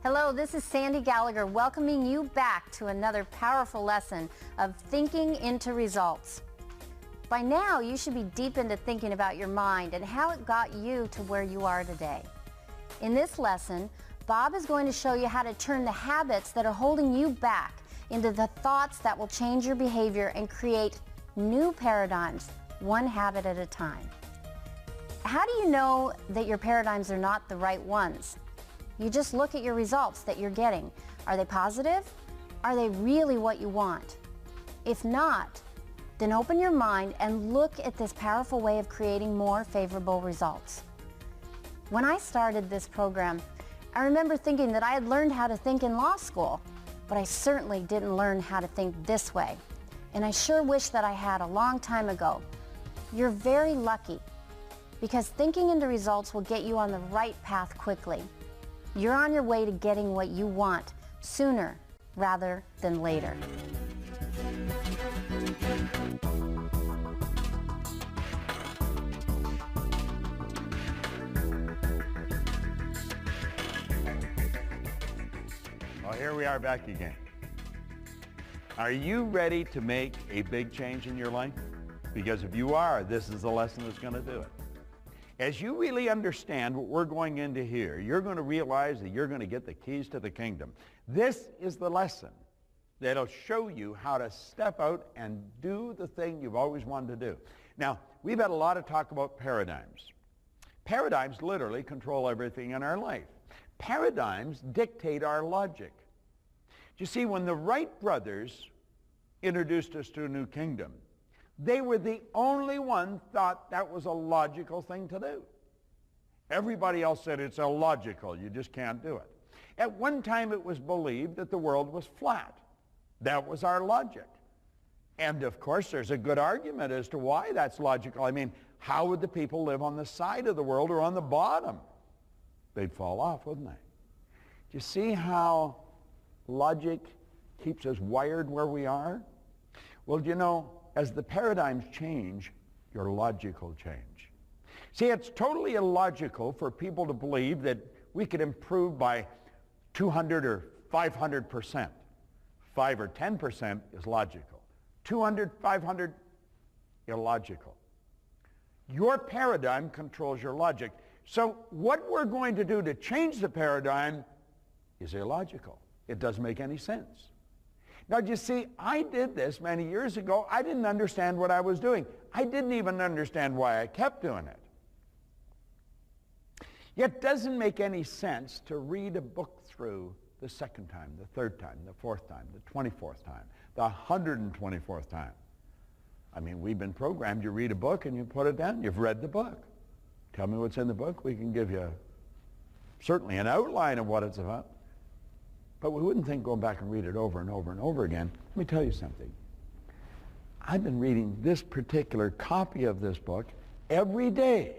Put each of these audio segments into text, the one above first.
Hello, this is Sandy Gallagher welcoming you back to another powerful lesson of thinking into results. By now, you should be deep into thinking about your mind and how it got you to where you are today. In this lesson, Bob is going to show you how to turn the habits that are holding you back into the thoughts that will change your behavior and create new paradigms, one habit at a time. How do you know that your paradigms are not the right ones? You just look at your results that you're getting. Are they positive? Are they really what you want? If not, then open your mind and look at this powerful way of creating more favorable results. When I started this program, I remember thinking that I had learned how to think in law school, but I certainly didn't learn how to think this way. And I sure wish that I had a long time ago. You're very lucky, because thinking into results will get you on the right path quickly. You're on your way to getting what you want sooner rather than later. Well, here we are back again. Are you ready to make a big change in your life? Because if you are, this is the lesson that's going to do it. As you really understand what we're going into here, you're going to realize that you're going to get the keys to the kingdom. This is the lesson that'll show you how to step out and do the thing you've always wanted to do. Now, we've had a lot of talk about paradigms. Paradigms literally control everything in our life. Paradigms dictate our logic. You see, when the Wright brothers introduced us to a new kingdom, they were the only one thought that was a logical thing to do. Everybody else said it's illogical. You just can't do it. At one time it was believed that the world was flat. That was our logic. And of course there's a good argument as to why that's logical. I mean, how would the people live on the side of the world or on the bottom? They'd fall off, wouldn't they? Do you see how logic keeps us wired where we are? Well, you know, as the paradigms change, your logic will change. See, it's totally illogical for people to believe that we could improve by 200 or 500%. 5 or 10% is logical. 200, 500, illogical. Your paradigm controls your logic. So what we're going to do to change the paradigm is illogical. It doesn't make any sense. Now, you see, I did this many years ago. I didn't understand what I was doing. I didn't even understand why I kept doing it. It doesn't make any sense to read a book through the second time, the third time, the fourth time, the 24th time, the 124th time. I mean, we've been programmed. You read a book and you put it down. You've read the book. Tell me what's in the book. We can give you certainly an outline of what it's about. But we wouldn't think going back and read it over and over and over again. Let me tell you something. I've been reading this particular copy of this book every day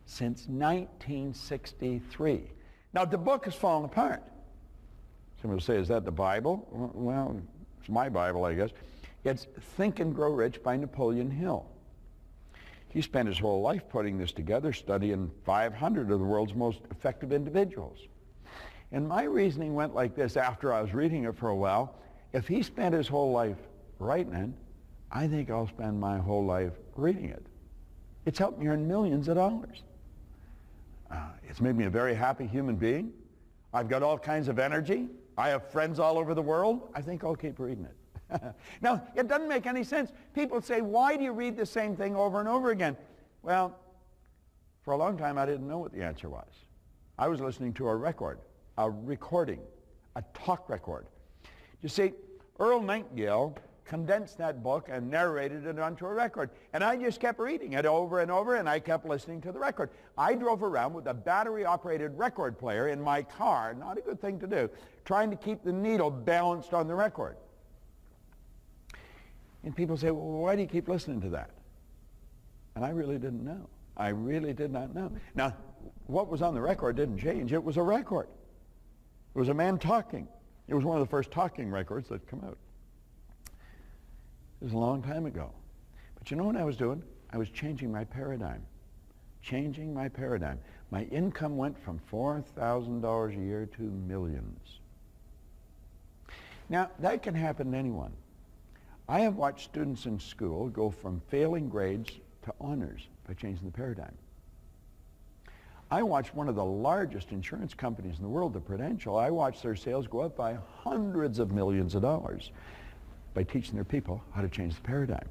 since 1963. Now, the book has fallen apart. Somebody will say, is that the Bible? Well, it's my Bible, I guess. It's Think and Grow Rich by Napoleon Hill. He spent his whole life putting this together, studying 500 of the world's most effective individuals. And my reasoning went like this after I was reading it for a while. If he spent his whole life writing it, I think I'll spend my whole life reading it. It's helped me earn millions of dollars. It's made me a very happy human being. I've got all kinds of energy. I have friends all over the world. I think I'll keep reading it. Now, it doesn't make any sense. People say, why do you read the same thing over and over again? Well, for a long time I didn't know what the answer was. I was listening to a recording, a talk record. You see, Earl Nightingale condensed that book and narrated it onto a record. And I just kept reading it over and over, and I kept listening to the record. I drove around with a battery-operated record player in my car, not a good thing to do, trying to keep the needle balanced on the record. And people say, well, why do you keep listening to that? And I really didn't know. I really did not know. Now, what was on the record didn't change. It was a record. It was a man talking. It was one of the first talking records that come out. It was a long time ago. But you know what I was doing? I was changing my paradigm. Changing my paradigm. My income went from $4,000 a year to millions. Now, that can happen to anyone. I have watched students in school go from failing grades to honors by changing the paradigm. I watched one of the largest insurance companies in the world, the Prudential, I watched their sales go up by hundreds of millions of dollars by teaching their people how to change the paradigm.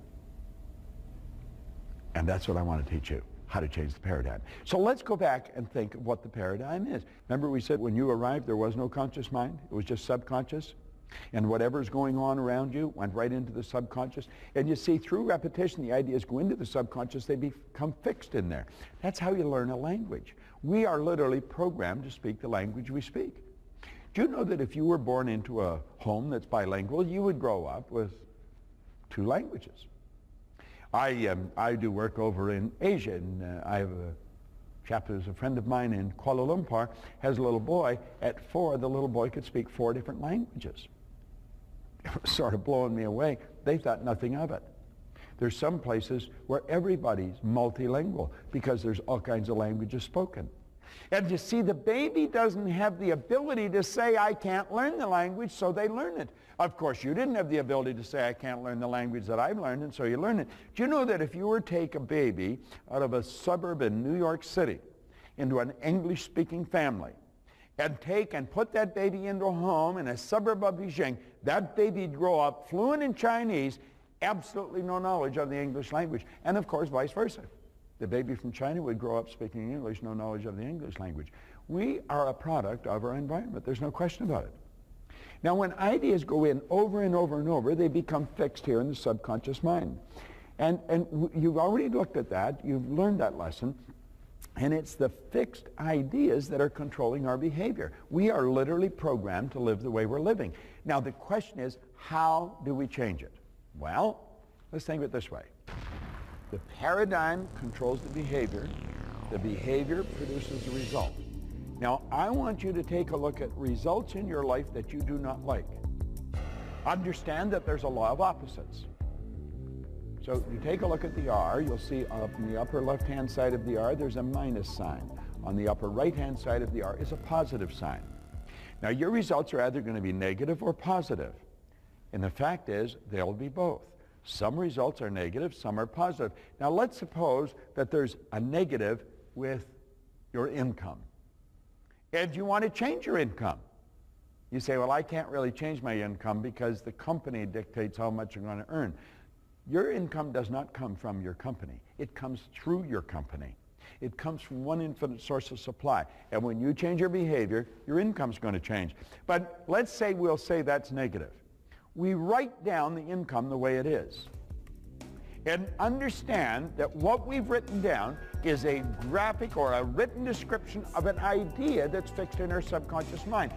And that's what I want to teach you, how to change the paradigm. So let's go back and think of what the paradigm is. Remember we said when you arrived there was no conscious mind, it was just subconscious? And whatever's going on around you went right into the subconscious. And you see, through repetition, the ideas go into the subconscious, they become fixed in there. That's how you learn a language. We are literally programmed to speak the language we speak. Do you know that if you were born into a home that's bilingual, you would grow up with 2 languages? I do work over in Asia, and I have a chap who's a friend of mine in Kuala Lumpur, has a little boy. At 4, the little boy could speak 4 different languages. It was sort of blowing me away. They thought nothing of it. There's some places where everybody's multilingual because there's all kinds of languages spoken. And you see, the baby doesn't have the ability to say, I can't learn the language, so they learn it. Of course, you didn't have the ability to say, I can't learn the language that I've learned, and so you learn it. Do you know that if you were to take a baby out of a suburb in New York City into an English-speaking family, and take and put that baby into a home in a suburb of Beijing, that baby'd grow up fluent in Chinese, absolutely no knowledge of the English language. And of course, vice versa. The baby from China would grow up speaking English, no knowledge of the English language. We are a product of our environment. There's no question about it. Now, when ideas go in over and over and over, they become fixed here in the subconscious mind. And you've already looked at that. You've learned that lesson. And it's the fixed ideas that are controlling our behavior. We are literally programmed to live the way we're living. Now, the question is, how do we change it? Well, let's think of it this way. The paradigm controls the behavior produces the result. Now, I want you to take a look at results in your life that you do not like. Understand that there's a law of opposites. So you take a look at the R, you'll see up in the upper left-hand side of the R, there's a minus sign. On the upper right-hand side of the R is a positive sign. Now, your results are either going to be negative or positive. And the fact is, they'll be both. Some results are negative, some are positive. Now, let's suppose that there's a negative with your income. And you want to change your income. You say, well, I can't really change my income because the company dictates how much you're going to earn. Your income does not come from your company. It comes through your company. It comes from one infinite source of supply. And when you change your behavior, your income's going to change. But let's say we'll say that's negative. We write down the income the way it is. And understand that what we've written down is a graphic or a written description of an idea that's fixed in our subconscious mind.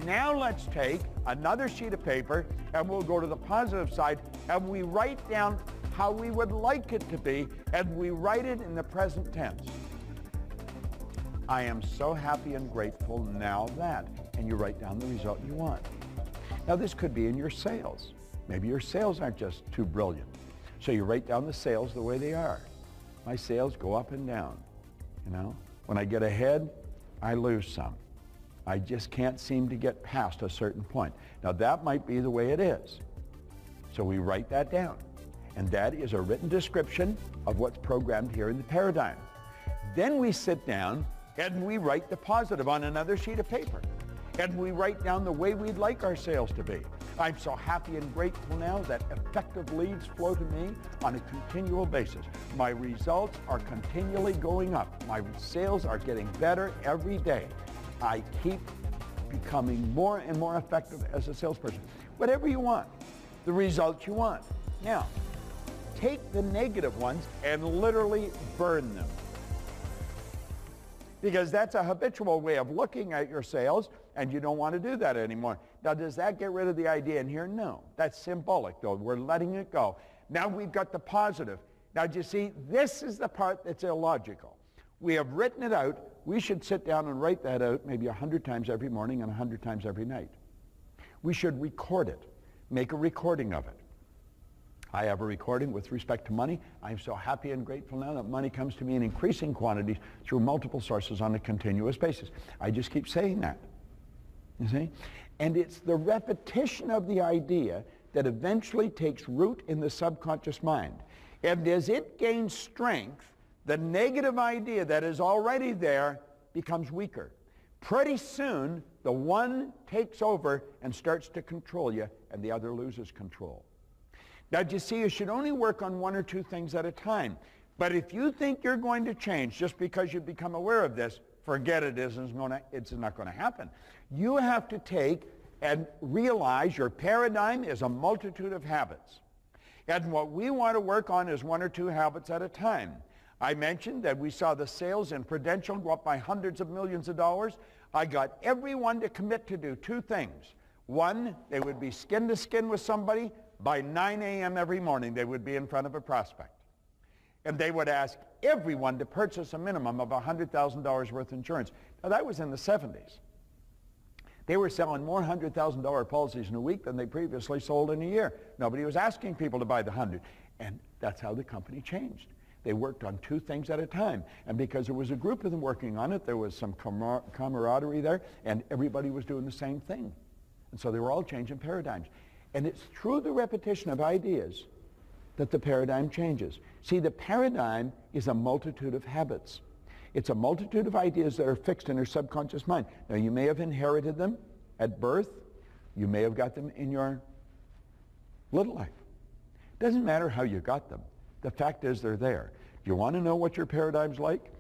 Now let's take another sheet of paper and we'll go to the positive side and we write down how we would like it to be, and we write it in the present tense. I am so happy and grateful now that, and you write down the result you want. Now this could be in your sales. Maybe your sales aren't just too brilliant. So you write down the sales the way they are. My sales go up and down. You know, when I get ahead, I lose some. I just can't seem to get past a certain point. Now that might be the way it is. So we write that down. And that is a written description of what's programmed here in the paradigm. Then we sit down and we write the positive on another sheet of paper. And we write down the way we'd like our sales to be. I'm so happy and grateful now that effective leads flow to me on a continual basis. My results are continually going up. My sales are getting better every day. I keep becoming more and more effective as a salesperson. Whatever you want, the results you want. Now, take the negative ones and literally burn them. Because that's a habitual way of looking at your sales, and you don't want to do that anymore. Now, does that get rid of the idea in here? No. That's symbolic, though. We're letting it go. Now we've got the positive. Now, do you see, this is the part that's illogical. We have written it out. We should sit down and write that out maybe 100 times every morning and 100 times every night. We should record it. Make a recording of it. I have a recording with respect to money. I'm so happy and grateful now that money comes to me in increasing quantities through multiple sources on a continuous basis. I just keep saying that, you see? And it's the repetition of the idea that eventually takes root in the subconscious mind. And as it gains strength, the negative idea that is already there becomes weaker. Pretty soon, the one takes over and starts to control you, and the other loses control. Now, do you see, you should only work on one or two things at a time. But if you think you're going to change just because you become aware of this, forget it. It's not going to happen. You have to take and realize your paradigm is a multitude of habits. And what we want to work on is one or two habits at a time. I mentioned that we saw the sales in Prudential go up by hundreds of millions of dollars. I got everyone to commit to do two things. One, they would be skin to skin with somebody. By 9 a.m. every morning, they would be in front of a prospect. And they would ask everyone to purchase a minimum of $100,000 worth of insurance. Now, that was in the 70s. They were selling more $100,000 policies in a week than they previously sold in a year. Nobody was asking people to buy the 100. And that's how the company changed. They worked on two things at a time. And because there was a group of them working on it, there was some camaraderie there, and everybody was doing the same thing. And so they were all changing paradigms. And it's through the repetition of ideas that the paradigm changes. See, the paradigm is a multitude of habits. It's a multitude of ideas that are fixed in your subconscious mind. Now, you may have inherited them at birth. You may have got them in your little life. It doesn't matter how you got them. The fact is they're there. Do you want to know what your paradigm's like?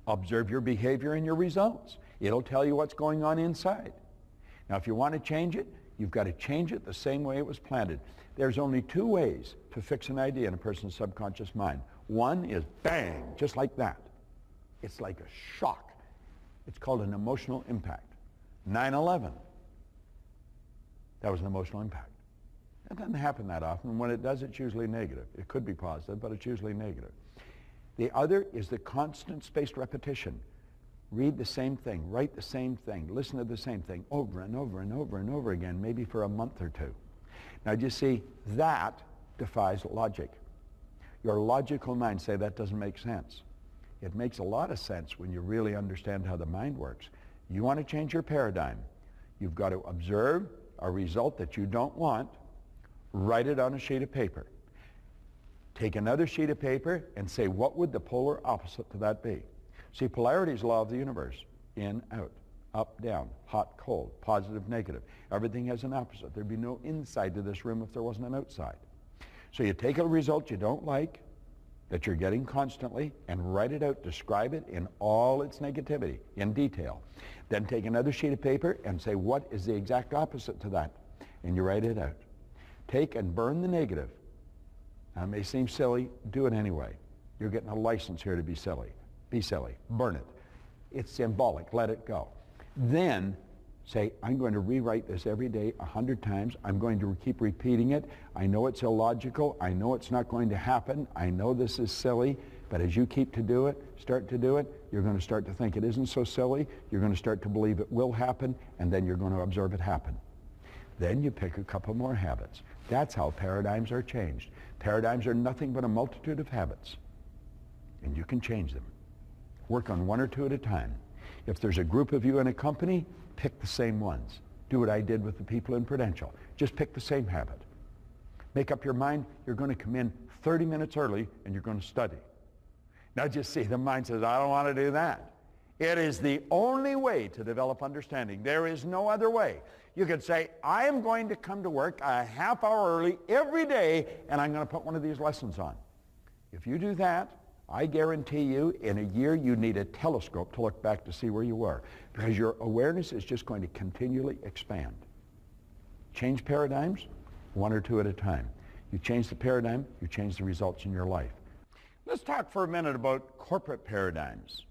Observe your behavior and your results. It'll tell you what's going on inside. Now, if you want to change it, you've got to change it the same way it was planted. There's only two ways to fix an idea in a person's subconscious mind. One is bang, just like that. It's like a shock. It's called an emotional impact. 9/11. That was an emotional impact. That doesn't happen that often. When it does, it's usually negative. It could be positive, but it's usually negative. The other is the constant spaced repetition. Read the same thing, write the same thing, listen to the same thing over and over and over and over again, maybe for a month or two. Now, do you see, that defies logic. Your logical mind say that doesn't make sense. It makes a lot of sense when you really understand how the mind works. You want to change your paradigm. You've got to observe a result that you don't want, write it on a sheet of paper. Take another sheet of paper and say, what would the polar opposite to that be? See, polarity is the law of the universe. In, out, up, down, hot, cold, positive, negative. Everything has an opposite. There'd be no inside to this room if there wasn't an outside. So you take a result you don't like, that you're getting constantly, and write it out, describe it in all its negativity, in detail. Then take another sheet of paper and say, what is the exact opposite to that? And you write it out. Take and burn the negative. Now, it may seem silly, do it anyway. You're getting a license here to be silly. Be silly. Burn it. It's symbolic. Let it go. Then say, I'm going to rewrite this every day 100 times. I'm going to keep repeating it. I know it's illogical. I know it's not going to happen. I know this is silly. But as you keep to do it, start to do it, you're going to start to think it isn't so silly. You're going to start to believe it will happen, and then you're going to observe it happen. Then you pick a couple more habits. That's how paradigms are changed. Paradigms are nothing but a multitude of habits, and you can change them. Work on one or two at a time. If there's a group of you in a company, pick the same ones. Do what I did with the people in Prudential. Just pick the same habit. Make up your mind, you're going to come in 30 minutes early and you're going to study. Now just see, the mind says, I don't want to do that. It is the only way to develop understanding. There is no other way. You could say, I am going to come to work a half hour early every day and I'm going to put one of these lessons on. If you do that, I guarantee you, in a year, you need a telescope to look back to see where you were, because your awareness is just going to continually expand. Change paradigms, one or two at a time. You change the paradigm, you change the results in your life. Let's talk for a minute about corporate paradigms.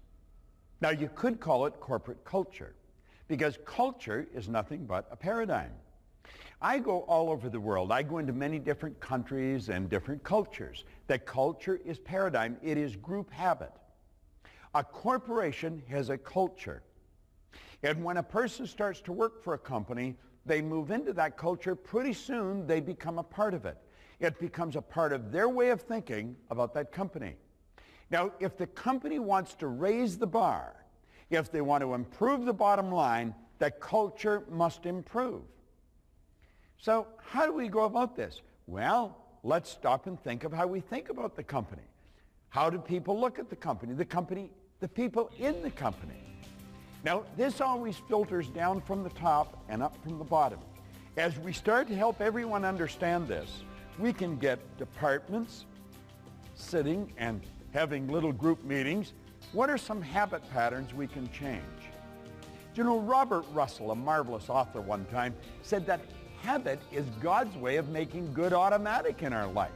Now, you could call it corporate culture, because culture is nothing but a paradigm. I go all over the world. I go into many different countries and different cultures. That culture is paradigm. It is group habit. A corporation has a culture. And when a person starts to work for a company, they move into that culture. Pretty soon, they become a part of it. It becomes a part of their way of thinking about that company. Now, if the company wants to raise the bar, if they want to improve the bottom line, the culture must improve. So how do we go about this? Well, let's stop and think of how we think about the company. How do people look at the company, the people in the company? Now, this always filters down from the top and up from the bottom. As we start to help everyone understand this, we can get departments sitting and having little group meetings. What are some habit patterns we can change? You know, Robert Russell, a marvelous author one time, said that habit is God's way of making good automatic in our life.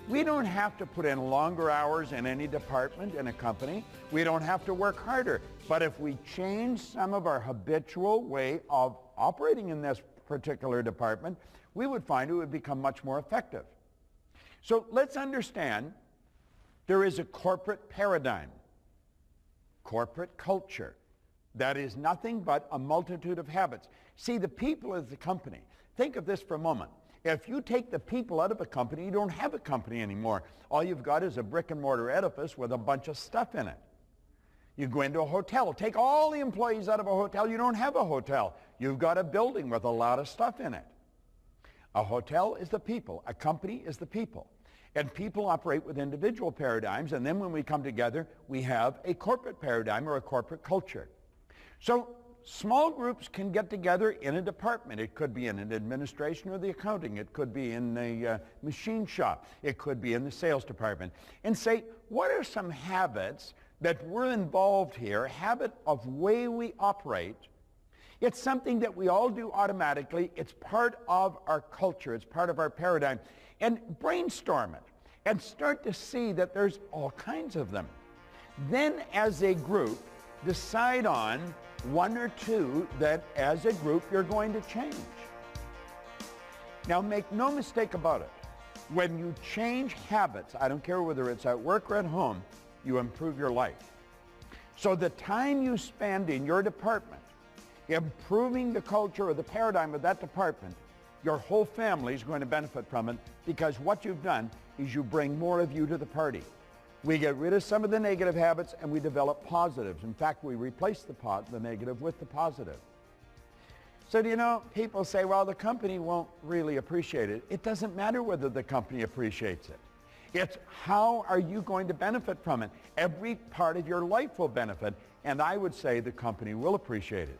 We don't have to put in longer hours in any department in a company. We don't have to work harder. But if we change some of our habitual way of operating in this particular department, we would find it would become much more effective. So let's understand there is a corporate paradigm, corporate culture, that is nothing but a multitude of habits. See, the people of the company, think of this for a moment. If you take the people out of a company, you don't have a company anymore. All you've got is a brick and mortar edifice with a bunch of stuff in it. You go into a hotel, take all the employees out of a hotel, you don't have a hotel. You've got a building with a lot of stuff in it. A hotel is the people, a company is the people. And people operate with individual paradigms, and then when we come together, we have a corporate paradigm or a corporate culture. So small groups can get together in a department. It could be in an administration or the accounting. It could be in a machine shop. It could be in the sales department. And say, what are some habits that we're involved here, habit of way we operate? It's something that we all do automatically. It's part of our culture. It's part of our paradigm. And brainstorm it and start to see that there's all kinds of them. Then as a group, decide on one or two that as a group you're going to change. Now make no mistake about it. When you change habits, I don't care whether it's at work or at home, you improve your life. So the time you spend in your department improving the culture or the paradigm of that department, your whole family is going to benefit from it, because what you've done is you bring more of you to the party. We get rid of some of the negative habits and we develop positives. In fact, we replace the negative with the positive. So do you know, people say, well, the company won't really appreciate it. It doesn't matter whether the company appreciates it. It's how are you going to benefit from it? Every part of your life will benefit, and I would say the company will appreciate it.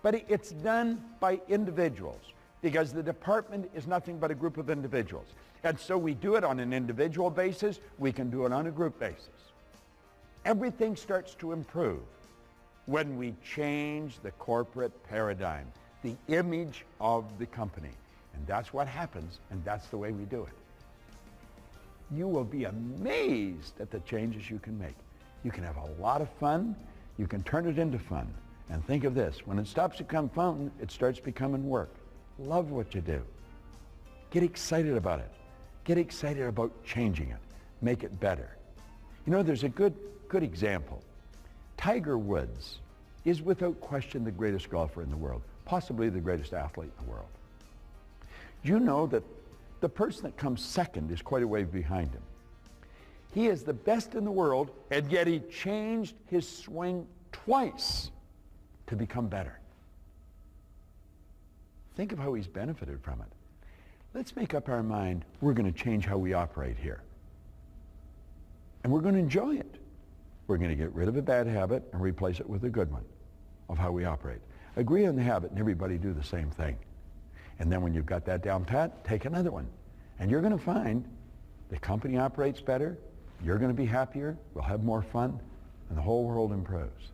But it's done by individuals, because the department is nothing but a group of individuals. And so we do it on an individual basis. We can do it on a group basis. Everything starts to improve when we change the corporate paradigm, the image of the company. And that's what happens, and that's the way we do it. You will be amazed at the changes you can make. You can have a lot of fun. You can turn it into fun. And think of this, when it stops to become fun, it starts becoming work. Love what you do. Get excited about it. Get excited about changing it. Make it better. You know, there's a good example. Tiger Woods is without question the greatest golfer in the world, possibly the greatest athlete in the world. Do you know that the person that comes second is quite a way behind him? He is the best in the world, and yet he changed his swing twice to become better. Think of how he's benefited from it. Let's make up our mind, we're going to change how we operate here. And we're going to enjoy it. We're going to get rid of a bad habit and replace it with a good one of how we operate. Agree on the habit and everybody do the same thing. And then when you've got that down pat, take another one. And you're going to find the company operates better, you're going to be happier, we'll have more fun, and the whole world improves.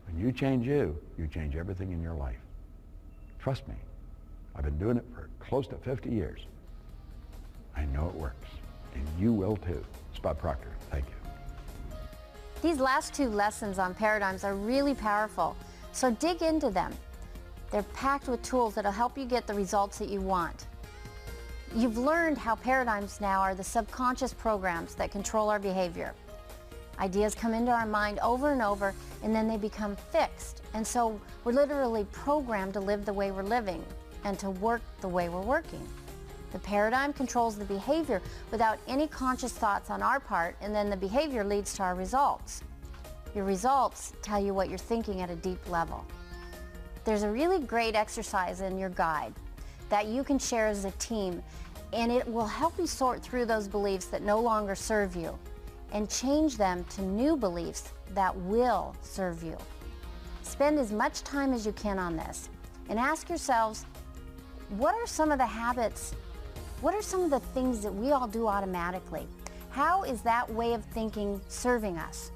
When you change you change everything in your life. Trust me. I've been doing it for close to 50 years. I know it works, and you will too. It's Bob Proctor. Thank you. These last two lessons on paradigms are really powerful, so dig into them. They're packed with tools that'll help you get the results that you want. You've learned how paradigms now are the subconscious programs that control our behavior. Ideas come into our mind over and over, and then they become fixed. And so we're literally programmed to live the way we're living and to work the way we're working. The paradigm controls the behavior without any conscious thoughts on our part, and then the behavior leads to our results. Your results tell you what you're thinking at a deep level. There's a really great exercise in your guide that you can share as a team, and it will help you sort through those beliefs that no longer serve you and change them to new beliefs that will serve you. Spend as much time as you can on this and ask yourselves, what are some of the habits, what are some of the things that we all do automatically? How is that way of thinking serving us?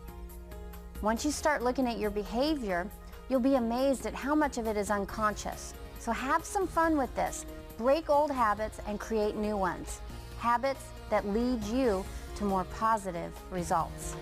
Once you start looking at your behavior, you'll be amazed at how much of it is unconscious. So have some fun with this. Break old habits and create new ones. Habits that lead you to more positive results.